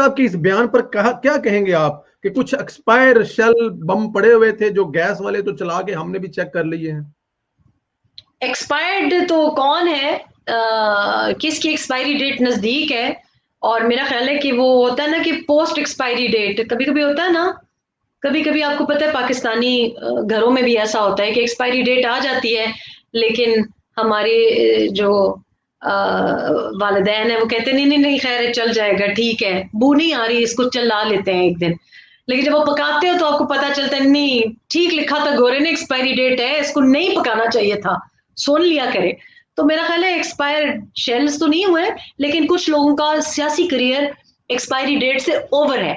صاحب کی اس بیان پر کیا کہیں گے آپ کہ کچھ ایکسپائر شیل بم پڑے ہوئے تھے جو گیس والے تو چلا کے ہم نے بھی چیک کر لیے ہیں؟ ایکسپائرڈ تو کون ہے، کس کی ایکسپائری ڈیٹ نزدیک ہے، اور میرا خیال ہے کہ وہ ہوتا ہے نا کہ پوسٹ ایکسپائری ڈیٹ کبھی کبھی ہوتا ہے نا، کبھی کبھی آپ کو پتہ ہے پاکستانی گھروں میں بھی ایسا ہوتا ہے کہ ایکسپائری ڈیٹ آ جاتی ہے، لیکن ہمارے جو والدین ہیں وہ کہتے ہیں نہیں نہیں نہیں خیر ہے چل جائے گا ٹھیک ہے، بو نہیں آ رہی اس کو چلا لیتے ہیں ایک دن، لیکن جب وہ پکاتے ہو تو آپ کو پتا چلتا ہے نہیں ٹھیک لکھا تھا گورے نے ایکسپائری ڈیٹ ہے، اس کو نہیں پکانا چاہیے تھا، سن لیا کرے۔ تو میرا خیال ہے ایکسپائر شیلز تو نہیں ہوئے، لیکن کچھ لوگوں کا سیاسی کریئر ایکسپائری ڈیٹ سے اوور ہے،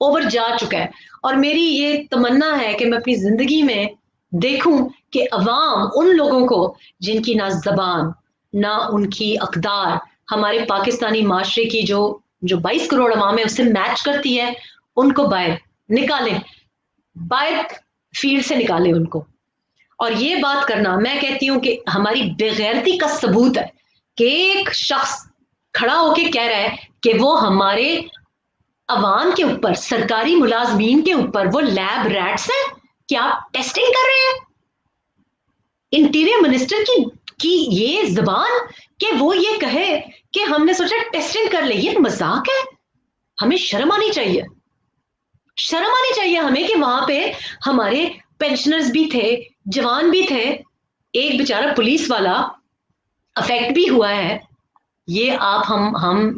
اوور جا چکا ہے، اور میری یہ تمنا ہے کہ میں اپنی زندگی میں دیکھوں کہ عوام ان لوگوں کو جن کی نہ زبان نہ ان کی اقدار ہمارے پاکستانی معاشرے کی جو 22 کروڑ عوام ہے اس سے میچ کرتی ہے، ان کو باہر نکالیں، باہر فیلڈ سے نکالیں ان کو۔ اور یہ بات کرنا میں کہتی ہوں کہ ہماری بے غیرتی کا ثبوت ہے کہ ایک شخص کھڑا ہو کے کہہ رہا ہے کہ وہ ہمارے عوام کے اوپر، سرکاری ملازمین کے اوپر وہ لیب ریٹس ہیں، کیا آپ ٹیسٹنگ کر رہے ہیں؟ انٹیریئر منسٹر کی یہ زبان کہ وہ یہ کہے کہ ہم نے سوچا ٹیسٹنگ کر لے، یہ مذاق ہے؟ ہمیں شرم آنی چاہیے، شرم آنی چاہیے ہمیں کہ وہاں پہ ہمارے پینشنرز بھی تھے، جوان بھی تھے، ایک بیچارہ پولیس والا افیکٹ بھی ہوا ہے۔ یہ آپ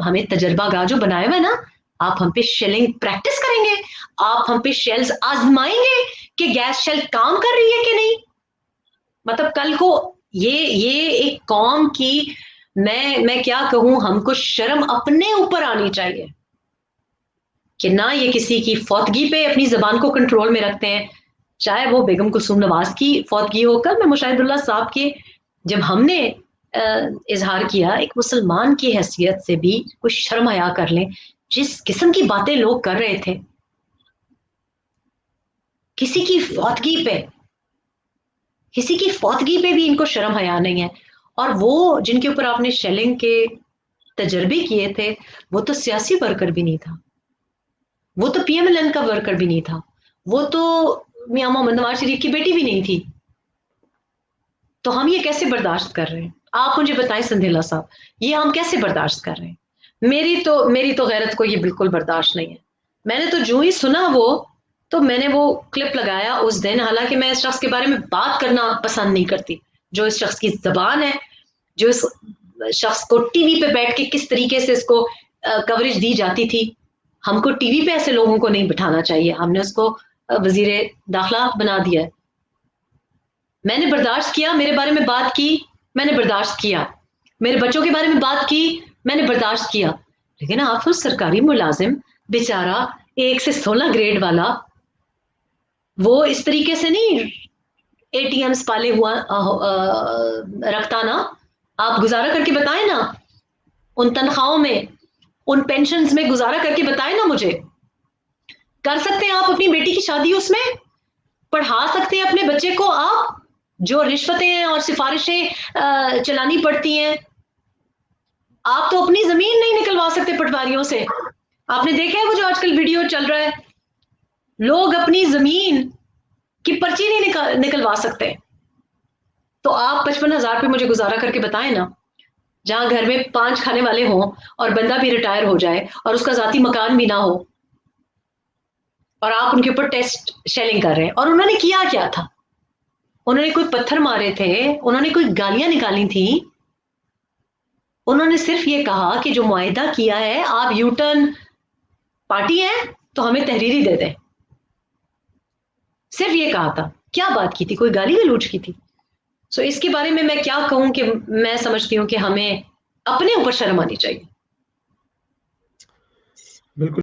ہمیں تجربہ گاہ جو بنائے ہوئے نا، آپ ہم پہ شیلنگ پریکٹس کریں گے، آپ ہم پہ شیلز آزمائیں گے کہ گیس شیل کام کر رہی ہے کہ نہیں؟ مطلب کل کو یہ ایک قوم کی میں کیا کہوں، ہم کو شرم اپنے اوپر آنی چاہیے کہ نہ یہ کسی کی فوتگی پہ اپنی زبان کو کنٹرول میں رکھتے ہیں، چاہے وہ بیگم کلثوم نواز کی فوتگی ہو۔ کل میں مشاہد اللہ صاحب کے جب ہم نے اظہار کیا ایک مسلمان کی حیثیت سے بھی کچھ شرم حیا کر لیں، جس قسم کی باتیں لوگ کر رہے تھے کسی کی فوتگی پہ، کسی کی فوتگی پہ بھی ان کو شرم حیا نہیں ہے۔ اور وہ جن کے اوپر آپ نے شیلنگ کے تجربے کیے تھے وہ تو سیاسی ورکر بھی نہیں تھا، وہ تو پی ایم ایل این کا ورکر بھی نہیں تھا، وہ تو میاں محمد نواز شریف کی بیٹی بھی نہیں تھی، تو ہم یہ کیسے برداشت کر رہے ہیں؟ آپ مجھے بتائیں سندھی اللہ صاحب، یہ ہم کیسے برداشت کر رہے ہیں؟ میری تو غیرت کو یہ بالکل برداشت نہیں ہے۔ میں نے تو جو ہی سنا وہ تو میں نے وہ کلپ لگایا اس دن، حالانکہ میں اس شخص کے بارے میں بات کرنا پسند نہیں کرتی، جو اس شخص کی زبان ہے، جو اس شخص کو ٹی وی پہ بیٹھ کے کس طریقے سے اس کو کوریج دی جاتی تھی۔ ہم کو ٹی وی پہ ایسے لوگوں کو نہیں بٹھانا چاہیے، ہم نے اس کو وزیر داخلہ بنا دیا ہے۔ میں نے برداشت کیا، میرے بارے میں بات کی، میں نے برداشت کیا، میرے بچوں کے بارے میں بات کی، میں نے برداشت کیا، لیکن آپ سرکاری ملازم بیچارہ 1 سے 16 گریڈ والا، وہ اس طریقے سے نہیں اے ٹی ایمز پالے ہوا رکھتا نا، آپ گزارا کر کے بتائیں نا، ان تنخواہوں میں، ان پینشنز میں گزارا کر کے بتائیں نا مجھے۔ کر سکتے ہیں آپ اپنی بیٹی کی شادی اس میں؟ پڑھا سکتے ہیں اپنے بچے کو آپ جو رشوتیں اور سفارشیں چلانی پڑتی ہیں؟ آپ تو اپنی زمین نہیں نکلوا سکتے پٹواریوں سے۔ آپ نے دیکھا ہے وہ جو آج کل ویڈیو چل رہا ہے، لوگ اپنی زمین کی پرچی نہیں نکلوا سکتے، تو آپ 55,000 پہ مجھے گزارا کر کے بتائیں نا، جہاں گھر میں 5 کھانے والے ہوں اور بندہ بھی ریٹائر ہو جائے اور اس کا ذاتی مکان بھی نہ ہو، اور آپ ان کے اوپر ٹیسٹ شیلنگ کر رہے ہیں۔ اور انہوں نے کیا کیا تھا؟ انہوں نے کوئی پتھر مارے تھے؟ انہوں نے کوئی گالیاں نکالی تھیں؟ انہوں نے صرف یہ کہا کہ جو معاہدہ کیا ہے، آپ یو ٹرن پارٹی ہیں تو ہمیں تحریری دے دیں، صرف یہ کہا تھا۔ کیا بات کی تھی؟ کوئی گالی گلوچ کی تھی؟ سو اس کے بارے میں کیا کہوں کہ میں سمجھتی ہوں کہ ہمیں اپنے اوپر شرم آنی چاہیے۔ بالکل